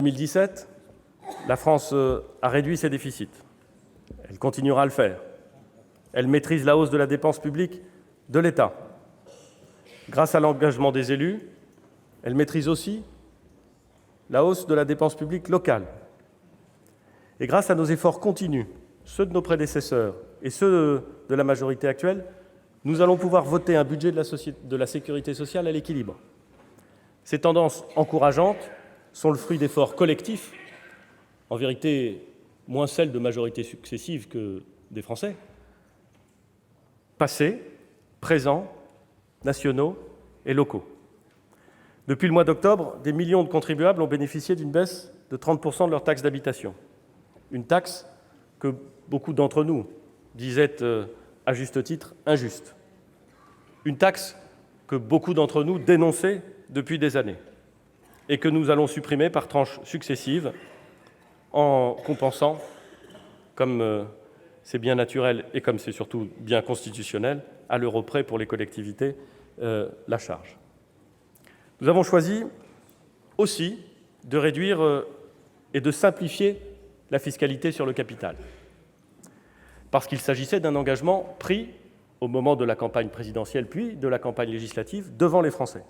En 2017, la France a réduit ses déficits. Elle continuera à le faire. Elle maîtrise la hausse de la dépense publique de l'État. Grâce à l'engagement des élus, elle maîtrise aussi la hausse de la dépense publique locale. Et grâce à nos efforts continus, ceux de nos prédécesseurs et ceux de la majorité actuelle, nous allons pouvoir voter un budget de la sécurité sociale à l'équilibre. Ces tendances encourageantes sont le fruit d'efforts collectifs, en vérité moins celles de majorités successives que des Français, passés, présents, nationaux et locaux. Depuis le mois d'octobre, des millions de contribuables ont bénéficié d'une baisse de 30% de leur taxe d'habitation. Une taxe que beaucoup d'entre nous disaient à juste titre injuste. Une taxe que beaucoup d'entre nous dénonçaient depuis des années et que nous allons supprimer par tranches successives en compensant, comme c'est bien naturel et comme c'est surtout bien constitutionnel, à l'euro près pour les collectivités, la charge. Nous avons choisi aussi de réduire et de simplifier la fiscalité sur le capital, parce qu'il s'agissait d'un engagement pris au moment de la campagne présidentielle puis de la campagne législative devant les Français.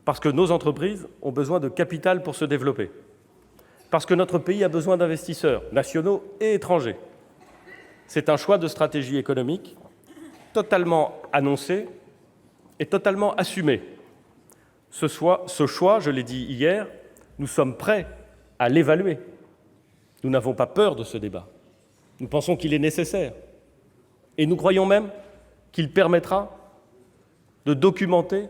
Parce que nos entreprises ont besoin de capital pour se développer. Parce que notre pays a besoin d'investisseurs, nationaux et étrangers. C'est un choix de stratégie économique totalement annoncé et totalement assumé. Ce choix, je l'ai dit hier, nous sommes prêts à l'évaluer. Nous n'avons pas peur de ce débat. Nous pensons qu'il est nécessaire. Et nous croyons même qu'il permettra de documenter,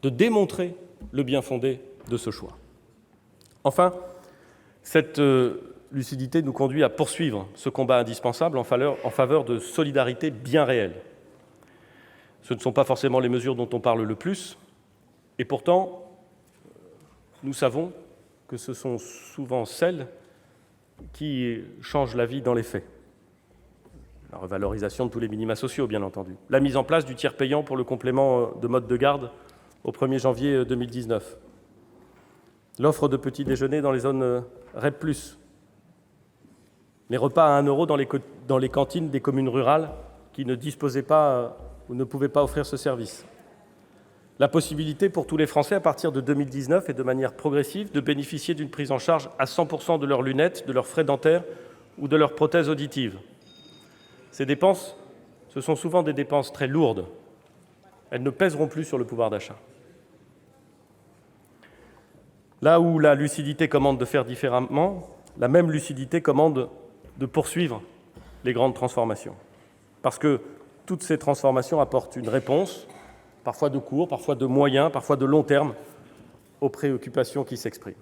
de démontrer le bien-fondé de ce choix. Enfin, cette lucidité nous conduit à poursuivre ce combat indispensable en faveur de solidarité bien réelle. Ce ne sont pas forcément les mesures dont on parle le plus, et pourtant, nous savons que ce sont souvent celles qui changent la vie dans les faits. La revalorisation de tous les minima sociaux, bien entendu. La mise en place du tiers payant pour le complément de mode de garde au 1er janvier 2019. L'offre de petit déjeuner dans les zones REP+. Les repas à 1 € dans les cantines des communes rurales qui ne disposaient pas ou ne pouvaient pas offrir ce service. La possibilité pour tous les Français, à partir de 2019 et de manière progressive, de bénéficier d'une prise en charge à 100% de leurs lunettes, de leurs frais dentaires ou de leurs prothèses auditives. Ces dépenses, ce sont souvent des dépenses très lourdes. Elles ne pèseront plus sur le pouvoir d'achat. Là où la lucidité commande de faire différemment, la même lucidité commande de poursuivre les grandes transformations. Parce que toutes ces transformations apportent une réponse, parfois de court, parfois de moyen, parfois de long terme, aux préoccupations qui s'expriment.